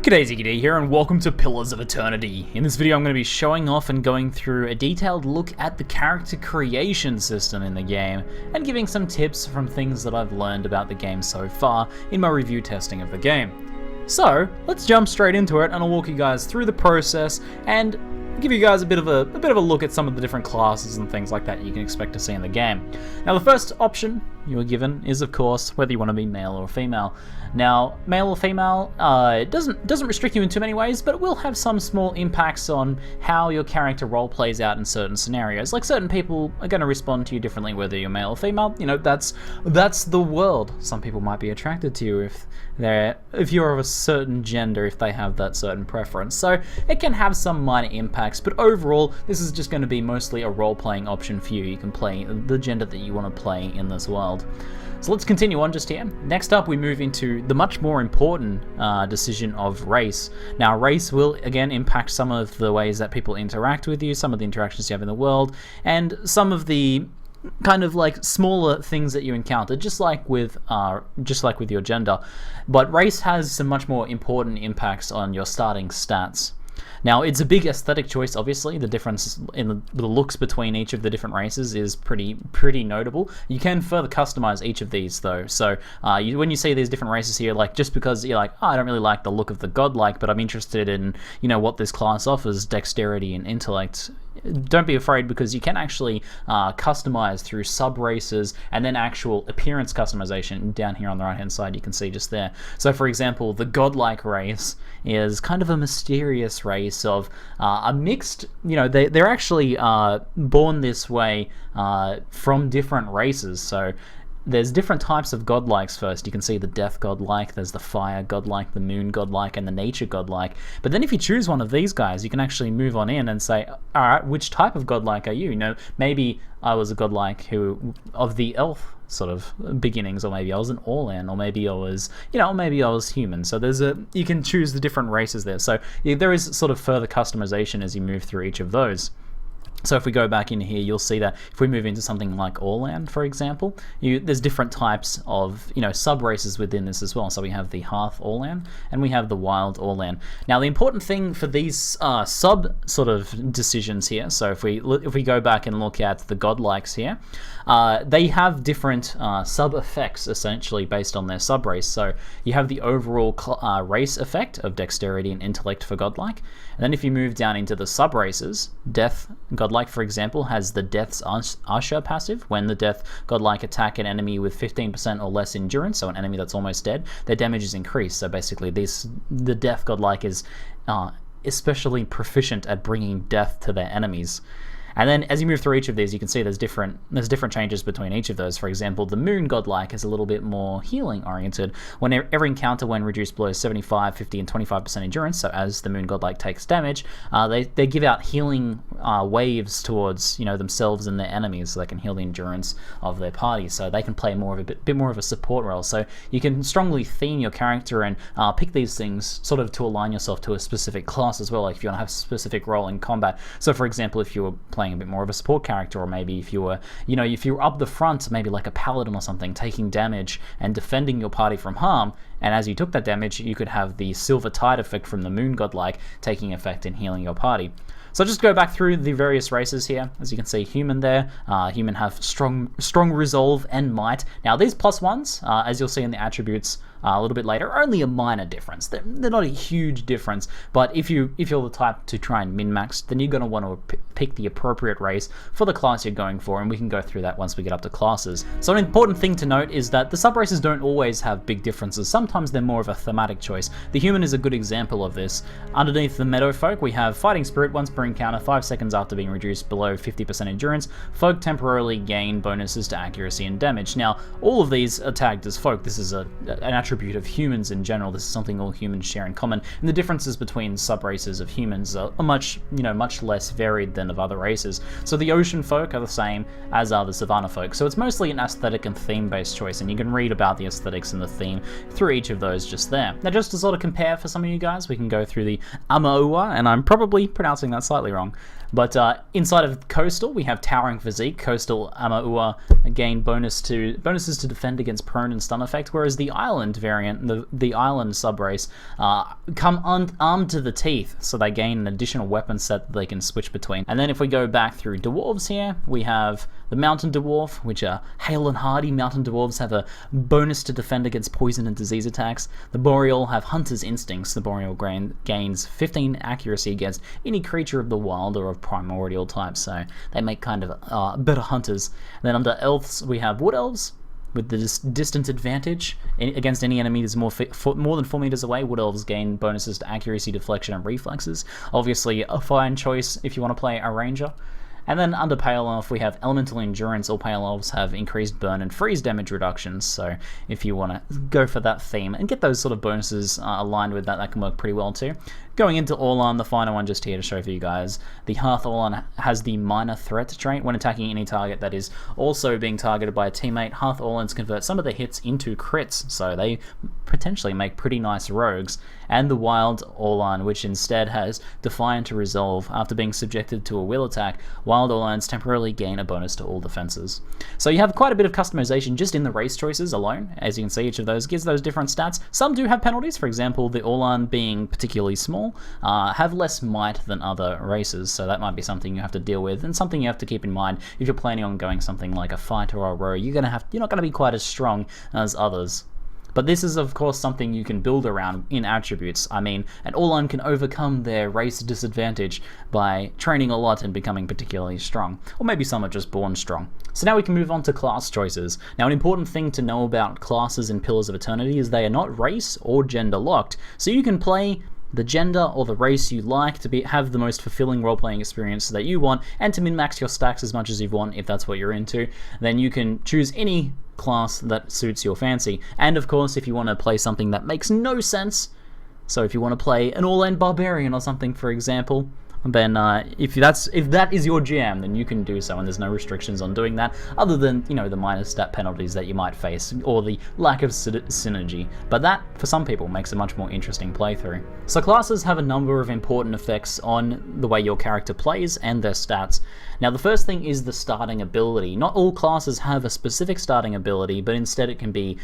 G'day, ZiggyD here, and welcome to Pillars of Eternity. In this video I'm going to be showing off and going through a detailed look at the character creation system in the game, and giving some tips from things that I've learned about the game so far in my review testing of the game. So, let's jump straight into it, and I'll walk you guys through the process, and give you guys a bit of a look at some of the different classes and things like that you can expect to see in the game. Now, the first option you are given is, of course, whether you want to be male or female. Now, male or female doesn't restrict you in too many ways, but it will have some small impacts on how your character role plays out in certain scenarios. Like, certain people are going to respond to you differently whether you're male or female. You know, that's the world. Some people might be attracted to you if you're of a certain gender, if they have that certain preference. So it can have some minor impacts, but overall, this is just going to be mostly a role-playing option for you. You can play the gender that you want to play in this world. So let's continue on just here. Next up, we move into the much more important decision of race. Now, race will, again, impact some of the ways that people interact with you, some of the interactions you have in the world, and some of the kind of like smaller things that you encounter, just like with your gender. But race has some much more important impacts on your starting stats. Now, it's a big aesthetic choice, obviously. The difference in the looks between each of the different races is pretty notable. You can further customize each of these, though. So when you see these different races here, like, just because you're like, oh, I don't really like the look of the godlike, but I'm interested in, you know, what this class offers, dexterity and intellect, don't be afraid, because you can actually customize through sub-races and then actual appearance customization. Down here on the right-hand side, you can see just there. So, for example, the godlike race is kind of a mysterious race of a mixed, you know, they're actually born this way from different races. So there's different types of godlikes first. You can see the death godlike, there's the fire godlike, the moon godlike, and the nature godlike. But then if you choose one of these guys, you can actually move on in and say, alright, which type of godlike are you? You know, maybe I was a godlike who, of the elf sort of beginnings, or maybe I was an all-in, or maybe I was, you know, maybe I was human. So you can choose the different races there. So there is sort of further customization as you move through each of those. So if we go back in here, you'll see that if we move into something like All-Land, for example, there's different types of, you know, sub-races within this as well. So we have the Hearth All-Land, and we have the Wild All-Land. Now, the important thing for these sub sort of decisions here, so if we go back and look at the godlikes here, they have different sub-effects, essentially, based on their sub-race. So you have the overall race effect of dexterity and intellect for godlike. And then if you move down into the sub-races, Death Godlike, for example, has the Death's Usher passive. When the Death Godlike attack an enemy with 15% or less endurance, so an enemy that's almost dead, their damage is increased. So basically, the Death Godlike is especially proficient at bringing death to their enemies. And then as you move through each of these, you can see there's different changes between each of those. For example, the Moon Godlike is a little bit more healing oriented. When every encounter when reduced below 75, 50, and 25% endurance, so as the Moon Godlike takes damage, they give out healing waves towards, you know, themselves and their enemies, so they can heal the endurance of their party. So they can play a bit more of a support role. So you can strongly theme your character and pick these things sort of to align yourself to a specific class as well. Like if you want to have a specific role in combat. So for example, if you were playing a bit more of a support character, or maybe if you were, you know, if you were up the front, maybe like a paladin or something, taking damage and defending your party from harm, and as you took that damage, you could have the Silver Tide effect from the Moon Godlike taking effect and healing your party. So just go back through the various races here. As you can see, human there. Human have strong resolve and might. Now these plus ones, as you'll see in the attributes a little bit later, are only a minor difference. They're not a huge difference, but if you're the type to try and min-max, then you're going to want to pick the appropriate race for the class you're going for, and we can go through that once we get up to classes. So an important thing to note is that the sub-races don't always have big differences. Sometimes they're more of a thematic choice. The human is a good example of this. Underneath the meadow folk, we have Fighting Spirit once per encounter, 5 seconds after being reduced below 50% endurance. Folk temporarily gain bonuses to accuracy and damage. Now, all of these are tagged as folk. This is an attribute of humans in general. This is something all humans share in common, and the differences between sub-races of humans are much less varied than of other races. So the ocean folk are the same as are the savannah folk. So it's mostly an aesthetic and theme-based choice, and you can read about the aesthetics and the theme through each of those just there. Now, just to sort of compare for some of you guys, we can go through the Amaua, and I'm probably pronouncing that slightly wrong. But inside of Coastal, we have Towering Physique. Coastal Amaua gain bonuses to defend against prone and stun effect, whereas the Island island variant, the island subrace, come armed to the teeth, so they gain an additional weapon set that they can switch between. And then if we go back through dwarves here, we have the mountain dwarf, which are hale and hardy. Mountain dwarves have a bonus to defend against poison and disease attacks. The boreal have hunter's instincts. The boreal gains 15 accuracy against any creature of the wild or of primordial type, so they make kind of better hunters. And then under elves, we have wood elves with the distant advantage against any enemy that's more than 4 meters away. Wood elves gain bonuses to accuracy, deflection, and reflexes. Obviously, a fine choice if you want to play a ranger. And then under Pale Elf, we have Elemental Endurance. All Pale Elves have increased burn and freeze damage reductions, so if you want to go for that theme and get those sort of bonuses aligned with that, that can work pretty well too. Going into Orlan, the final one just here to show for you guys, the Hearth Orlan has the Minor Threat trait. When attacking any target that is also being targeted by a teammate, Hearth Orlans convert some of the hits into crits, so they potentially make pretty nice rogues. And the Wild Orlan, which instead has Defiant to Resolve. After being subjected to a will attack, Wild Orlans temporarily gain a bonus to all defenses. So you have quite a bit of customization just in the race choices alone. As you can see, each of those gives those different stats. Some do have penalties. For example, the Orlan, being particularly small, have less might than other races, so that might be something you have to deal with, and something you have to keep in mind if you're planning on going something like a fighter or a row. You're not going to be quite as strong as others. But this is, of course, something you can build around in attributes. I mean, an Orlan can overcome their race disadvantage by training a lot and becoming particularly strong. Or maybe some are just born strong. So now we can move on to class choices. Now, an important thing to know about classes in Pillars of Eternity is they are not race or gender locked. So you can play the gender or the race you like to have the most fulfilling role-playing experience that you want, and to min-max your stacks as much as you want if that's what you're into. Then you can choose any class that suits your fancy. And of course, if you want to play something that makes no sense, so if you want to play an all-in barbarian or something, for example, then if that is your jam, then you can do so, and there's no restrictions on doing that, other than, you know, the minor stat penalties that you might face, or the lack of synergy. But that, for some people, makes a much more interesting playthrough. So classes have a number of important effects on the way your character plays and their stats. Now, the first thing is the starting ability. Not all classes have a specific starting ability, but instead it can be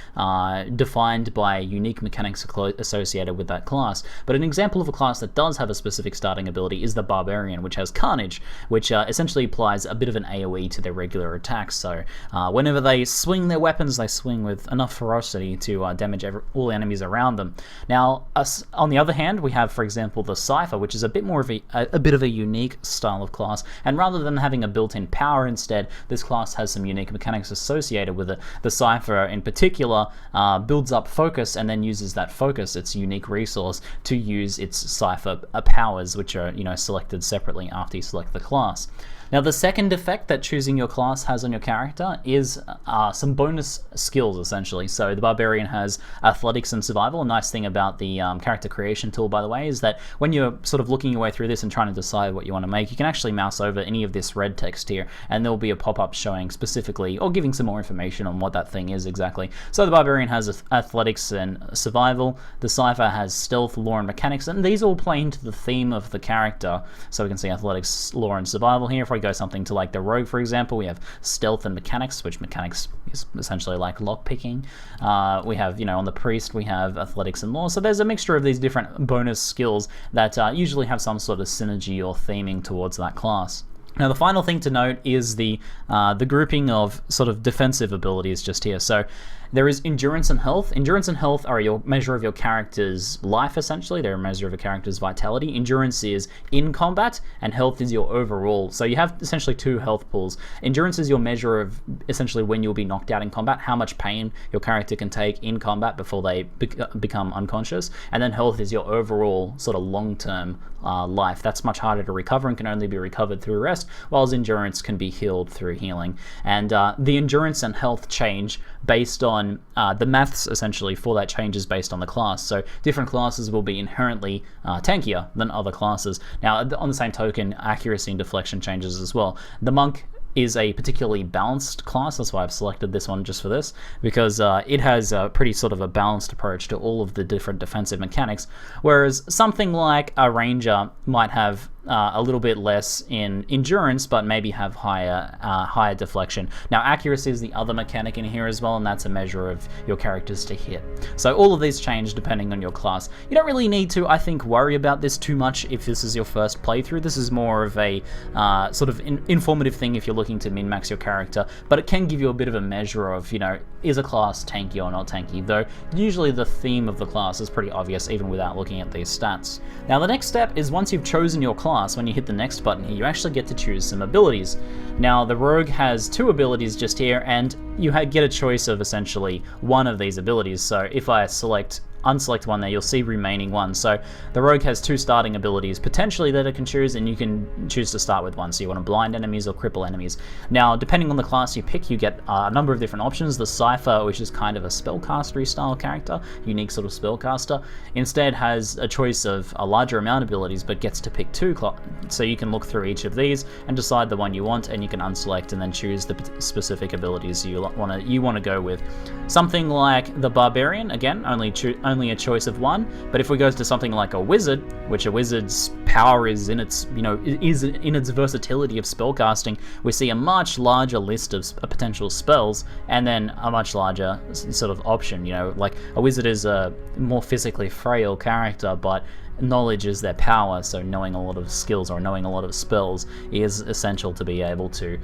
defined by unique mechanics associated with that class. But an example of a class that does have a specific starting ability is the Barbarian, which has Carnage, which essentially applies a bit of an AoE to their regular attacks. So whenever they swing their weapons, they swing with enough ferocity to damage all enemies around them. Now, on the other hand, we have, for example, the Cypher, which is a bit more of a bit of a unique style of class, and rather than having a built-in power, instead, this class has some unique mechanics associated with it. The Cypher, in particular, builds up focus and then uses that focus, its unique resource, to use its Cypher powers, which are, you know, selected separately after you select the class. Now, the second effect that choosing your class has on your character is some bonus skills, essentially. So the Barbarian has Athletics and Survival. A nice thing about the character creation tool, by the way, is that when you're sort of looking your way through this and trying to decide what you want to make, you can actually mouse over any of this red text here, and there'll be a pop-up showing specifically, or giving some more information on what that thing is exactly. So the Barbarian has Athletics and Survival. The Cypher has Stealth, Lore, and Mechanics, and these all play into the theme of the character. So we can see Athletics, Lore, and Survival here. If I go something to like the Rogue, for example, we have Stealth and Mechanics, which Mechanics is essentially like lockpicking. We have, you know, on the Priest, we have Athletics and Lore. So there's a mixture of these different bonus skills that usually have some sort of synergy or theming towards that class. Now, the final thing to note is the grouping of sort of defensive abilities just here. So there is Endurance and Health. Endurance and Health are your measure of your character's life, essentially. They're a measure of a character's vitality. Endurance is in combat, and Health is your overall. So you have essentially two health pools. Endurance is your measure of essentially when you'll be knocked out in combat, how much pain your character can take in combat before they become unconscious. And then Health is your overall sort of long-term life. That's much harder to recover and can only be recovered through rest, whilst Endurance can be healed through healing. And the Endurance and Health change based on the maths, essentially, for that changes based on the class. So different classes will be inherently tankier than other classes. Now, on the same token, accuracy and deflection changes as well. The Monk is a particularly balanced class. That's why I've selected this one just for this, because it has a pretty sort of a balanced approach to all of the different defensive mechanics, whereas something like a Ranger might have a little bit less in endurance, but maybe have higher deflection. Now, accuracy is the other mechanic in here as well, and that's a measure of your characters to hit. So all of these change depending on your class. You don't really need to, I think, worry about this too much if this is your first playthrough. This is more of a sort of informative thing if you're looking to min-max your character, but it can give you a bit of a measure of, you know, is a class tanky or not tanky, though usually the theme of the class is pretty obvious even without looking at these stats. Now, the next step is once you've chosen your class, when you hit the next button here, you actually get to choose some abilities. Now, the rogue has 2 abilities just here, and you get a choice of essentially one of these abilities. So if I unselect one there, you'll see remaining one. So the rogue has 2 starting abilities potentially that it can choose, and you can choose to start with one. So you want to blind enemies or cripple enemies. Now, depending on the class you pick, you get a number of different options. The Cypher, which is kind of a spellcastery style character, unique sort of spellcaster, instead has a choice of a larger amount of abilities, but gets to pick 2. So you can look through each of these and decide the one you want, and you can unselect and then choose the specific abilities you want to go with. Something like the Barbarian, again, only a choice of one, but if we go to something like a Wizard, which a Wizard's power is in its, is in its versatility of spellcasting, we see a much larger list of potential spells, and then a much larger sort of option. Like a Wizard is a more physically frail character, but knowledge is their power, so knowing a lot of skills or knowing a lot of spells is essential to be able to,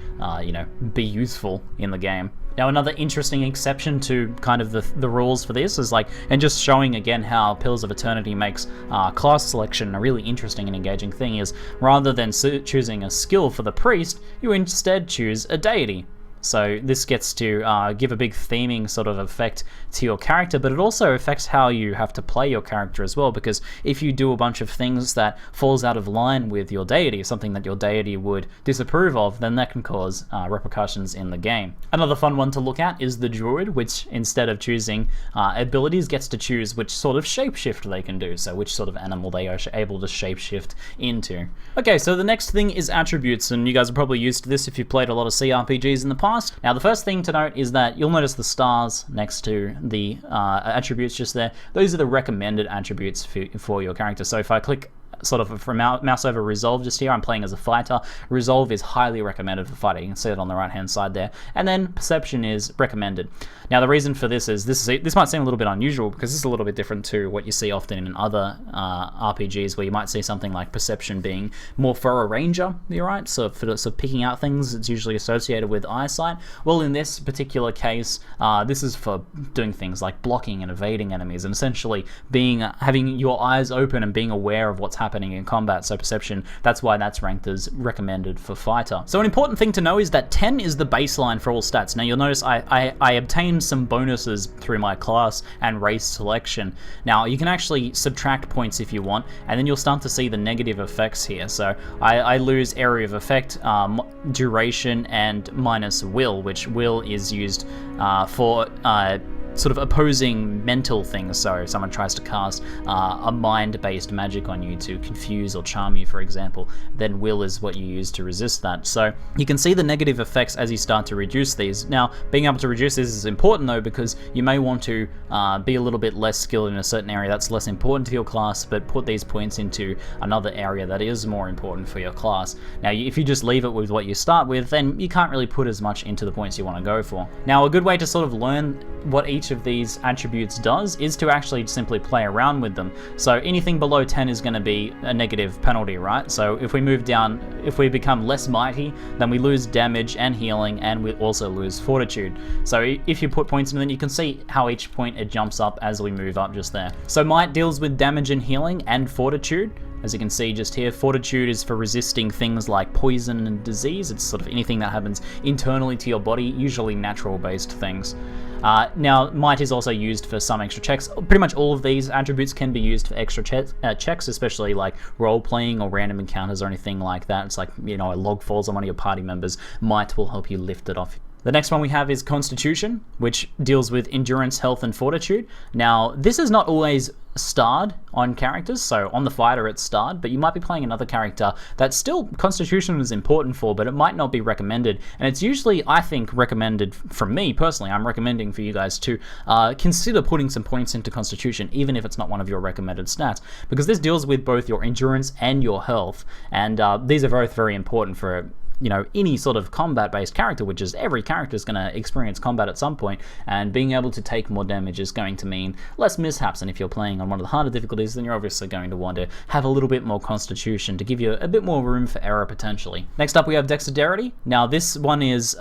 be useful in the game. Now, another interesting exception to kind of the rules for this is and just showing again how Pillars of Eternity makes class selection a really interesting and engaging thing, is rather than choosing a skill for the priest, you instead choose a deity. So this gets to give a big theming sort of effect to your character, but it also affects how you have to play your character as well, because if you do a bunch of things that falls out of line with your deity, something that your deity would disapprove of, then that can cause repercussions in the game. Another fun one to look at is the druid, which instead of choosing abilities gets to choose which sort of shapeshift they can do, so which sort of animal they are able to shapeshift into. Okay, so the next thing is attributes, and you guys are probably used to this if you've played a lot of CRPGs in the past. Now, the first thing to note is that you'll notice the stars next to the attributes just there. Those are the recommended attributes for your character. So if I click sort of from mouse over Resolve just here, I'm playing as a fighter. Resolve is highly recommended for fighting. You can see it on the right hand side there. And then Perception is recommended. Now, the reason for this is this might seem a little bit unusual because this is a little bit different to what you see often in other RPGs, where you might see something like Perception being more for a ranger, right? So for picking out things, it's usually associated with eyesight. Well, in this particular case, this is for doing things like blocking and evading enemies, and essentially having your eyes open and being aware of what's happening in combat. So Perception, that's why that's ranked as recommended for fighter. So an important thing to know is that 10 is the baseline for all stats. Now, you'll notice I obtained some bonuses through my class and race selection. Now, you can actually subtract points if you want, and then you'll start to see the negative effects here. So I lose area of effect, duration, and minus will, which will is used for sort of opposing mental things. So if someone tries to cast a mind-based magic on you to confuse or charm you, for example, then will is what you use to resist that. So you can see the negative effects as you start to reduce these. Now, being able to reduce this is important though, because you may want to be a little bit less skilled in a certain area that's less important to your class, but put these points into another area that is more important for your class. Now, if you just leave it with what you start with, then you can't really put as much into the points you want to go for. Now, a good way to sort of learn what each of these attributes does is to actually simply play around with them. So anything below 10 is going to be a negative penalty, right? So if we move down, if we become less mighty, then we lose damage and healing, and we also lose fortitude. So if you put points in, then you can see how each point it jumps up as we move up just there. So might deals with damage and healing and fortitude. As you can see just here, fortitude is for resisting things like poison and disease. It's sort of anything that happens internally to your body, usually natural-based things. Now, might is also used for some extra checks. Pretty much all of these attributes can be used for extra checks, especially like role-playing or random encounters or anything like that. It's like, a log falls on one of your party members, might will help you lift it off The next one we have is Constitution, which deals with endurance, health, and fortitude. Now, this is not always starred on characters, so on the fighter it's starred, but you might be playing another character that still Constitution is important for, but it might not be recommended. And it's usually, I think, recommended from me personally. I'm recommending for you guys to consider putting some points into Constitution, even if it's not one of your recommended stats, because this deals with both your endurance and your health, and these are both very important for any sort of combat-based character, which is every character is going to experience combat at some point, and being able to take more damage is going to mean less mishaps. And if you're playing on one of the harder difficulties, then you're obviously going to want to have a little bit more Constitution to give you a bit more room for error potentially. Next up we have Dexterity. Now this one is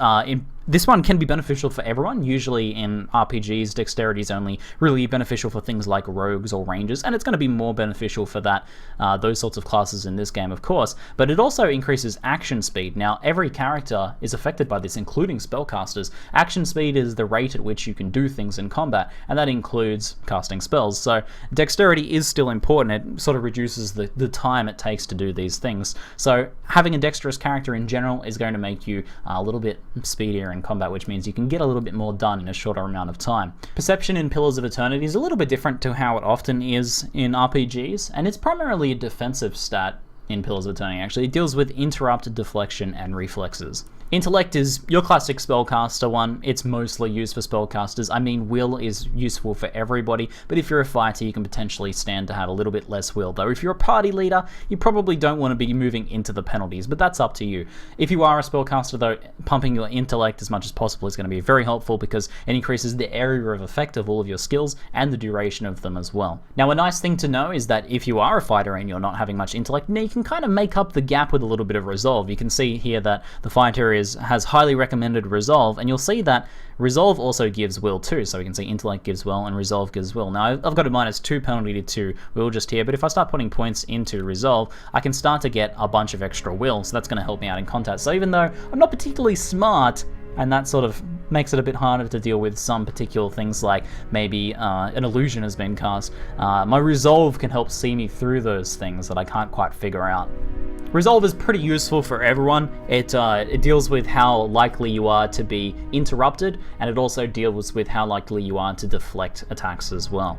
this one can be beneficial for everyone. Usually in RPGs, dexterity is only really beneficial for things like rogues or rangers, and it's going to be more beneficial for those sorts of classes in this game, of course. But it also increases action speed. Now, every character is affected by this, including spellcasters. Action speed is the rate at which you can do things in combat, and that includes casting spells. So dexterity is still important. It sort of reduces the time it takes to do these things. So having a dexterous character in general is going to make you a little bit speedier in combat, which means you can get a little bit more done in a shorter amount of time. Perception in Pillars of Eternity is a little bit different to how it often is in RPGs, and it's primarily a defensive stat in Pillars of Eternity, actually. It deals with interrupt, deflection, and reflexes. Intellect is your classic spellcaster one. It's mostly used for spellcasters. I mean, will is useful for everybody, but if you're a fighter, you can potentially stand to have a little bit less will. Though if you're a party leader, you probably don't want to be moving into the penalties, but that's up to you. If you are a spellcaster, though, pumping your intellect as much as possible is going to be very helpful because it increases the area of effect of all of your skills and the duration of them as well. Now, a nice thing to know is that if you are a fighter and you're not having much intellect, now you can kind of make up the gap with a little bit of resolve. You can see here that the fighter has highly recommended resolve, and you'll see that resolve also gives will too. So we can see intellect gives will and resolve gives will. Now I've got a -2 penalty to will just here, but if I start putting points into resolve, I can start to get a bunch of extra will, so that's going to help me out in combat. So even though I'm not particularly smart, and that sort of makes it a bit harder to deal with some particular things, like maybe an illusion has been cast, my resolve can help see me through those things that I can't quite figure out. Resolve is pretty useful for everyone. It deals with how likely you are to be interrupted, and it also deals with how likely you are to deflect attacks as well.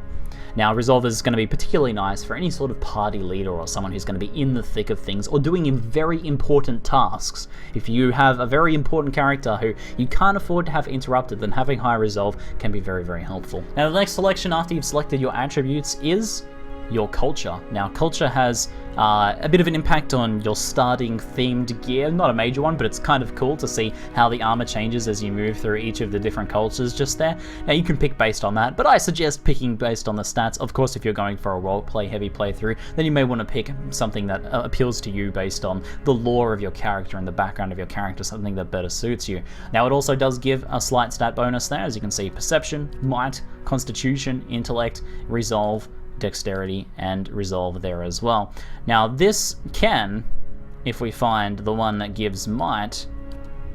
Now, Resolve is going to be particularly nice for any sort of party leader or someone who's going to be in the thick of things or doing very important tasks. If you have a very important character who you can't afford to have interrupted, then having high Resolve can be very, very helpful. Now, the next selection after you've selected your attributes is your culture. Now, culture has a bit of an impact on your starting themed gear. Not a major one, but it's kind of cool to see how the armor changes as you move through each of the different cultures just there. Now, you can pick based on that, but I suggest picking based on the stats. Of course, if you're going for a roleplay heavy playthrough, then you may want to pick something that appeals to you based on the lore of your character and the background of your character, something that better suits you. Now, it also does give a slight stat bonus there. As you can see, perception, might, constitution, intellect, resolve, dexterity, and resolve there as well. Now this can, if we find the one that gives might,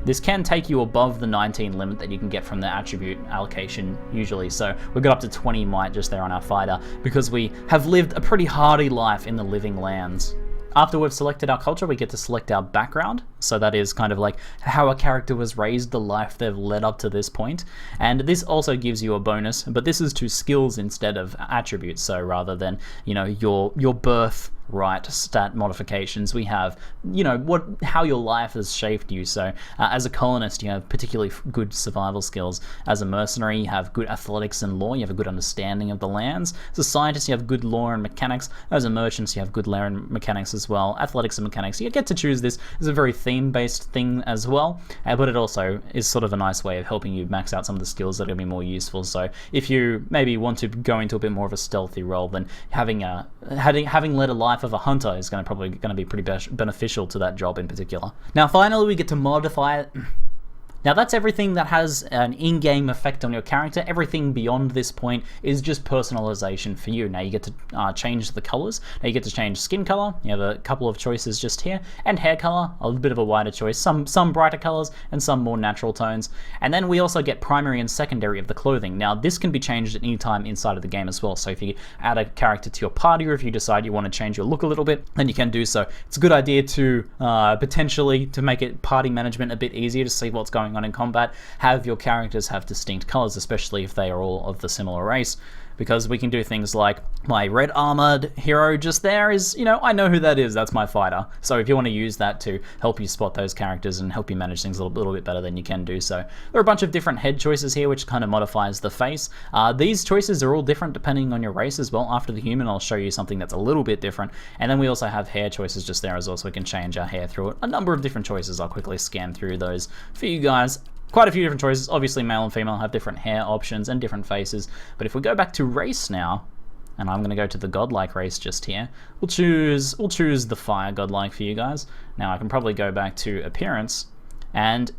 this can take you above the 19 limit that you can get from the attribute allocation usually. So we got up to 20 might just there on our fighter because we have lived a pretty hardy life in the living lands. After we've selected our culture, we get to select our background. So that is kind of like how a character was raised, the life they've led up to this point. And this also gives you a bonus, but this is to skills instead of attributes. So rather than, your birth right stat modifications, we have, how your life has shaped you. So as a colonist, you have particularly good survival skills. As a mercenary, you have good athletics and lore. You have a good understanding of the lands. As a scientist, you have good lore and mechanics. As a merchant, you have good lore and mechanics as well. Athletics and mechanics. You get to choose this. It's a very theme-based thing as well, but it also is sort of a nice way of helping you max out some of the skills that are going to be more useful. So if you maybe want to go into a bit more of a stealthy role, then having led a life of a hunter is probably going to be pretty beneficial to that job in particular. Now finally we get to modify it. Now that's everything that has an in-game effect on your character. Everything beyond this point is just personalization for you. Now you get to change the colors. Now you get to change skin color. You have a couple of choices just here. And hair color, a little bit of a wider choice. Some brighter colors and some more natural tones. And then we also get primary and secondary of the clothing. Now this can be changed at any time inside of the game as well. So if you add a character to your party, or if you decide you want to change your look a little bit, then you can do so. It's a good idea to potentially to make it party management a bit easier to see what's going going on in combat, have your characters have distinct colors, especially if they are all of the similar race. Because we can do things like, my red armored hero just there is, you know, I know who that is, that's my fighter. So if you want to use that to help you spot those characters and help you manage things a little bit better, then you can do so. There are a bunch of different head choices here, which kind of modifies the face. These choices are all different depending on your race as well. After the human, I'll show you something that's a little bit different. And then we also have hair choices just there as well, so we can change our hair through it. A number of different choices. I'll quickly scan through those for you guys. Quite a few different choices. Obviously, male and female have different hair options and different faces. But if we go back to race now, and I'm going to go to the godlike race just here, we'll choose the fire godlike for you guys. Now I can probably go back to appearance, and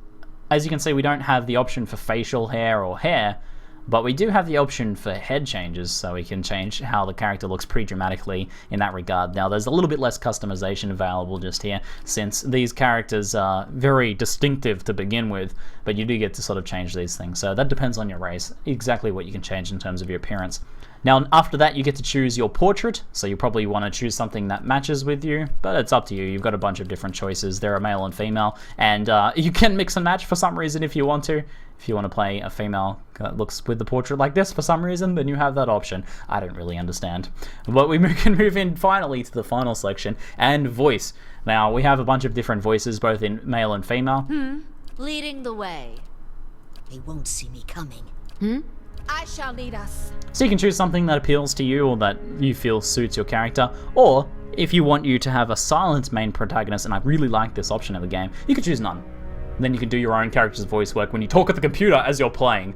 as you can see, we don't have the option for facial hair or hair, but we do have the option for head changes, so we can change how the character looks pretty dramatically in that regard. Now, there's a little bit less customization available just here, since these characters are very distinctive to begin with, but you do get to sort of change these things. So that depends on your race, exactly what you can change in terms of your appearance. Now, after that, you get to choose your portrait, so you probably want to choose something that matches with you, but it's up to you. You've got a bunch of different choices. There are male and female, and you can mix and match for some reason if you want to. If you want to play a female that looks with the portrait like this for some reason, then you have that option. I don't really understand. But we can move in finally to the final selection, and voice. Now, we have a bunch of different voices, both in male and female. Leading the way. They won't see me coming. I shall lead us. So you can choose something that appeals to you or that you feel suits your character, or if you want you to have a silent main protagonist, and I really like this option of the game, you can choose none. Then you can do your own character's voice work when you talk at the computer as you're playing.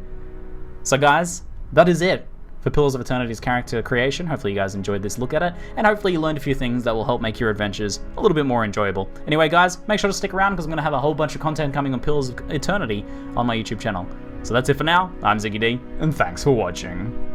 So guys, that is it for Pillars of Eternity's character creation. Hopefully you guys enjoyed this look at it, and hopefully you learned a few things that will help make your adventures a little bit more enjoyable. Anyway guys, make sure to stick around because I'm going to have a whole bunch of content coming on Pillars of Eternity on my YouTube channel. So that's it for now. I'm ZiggyD, and thanks for watching.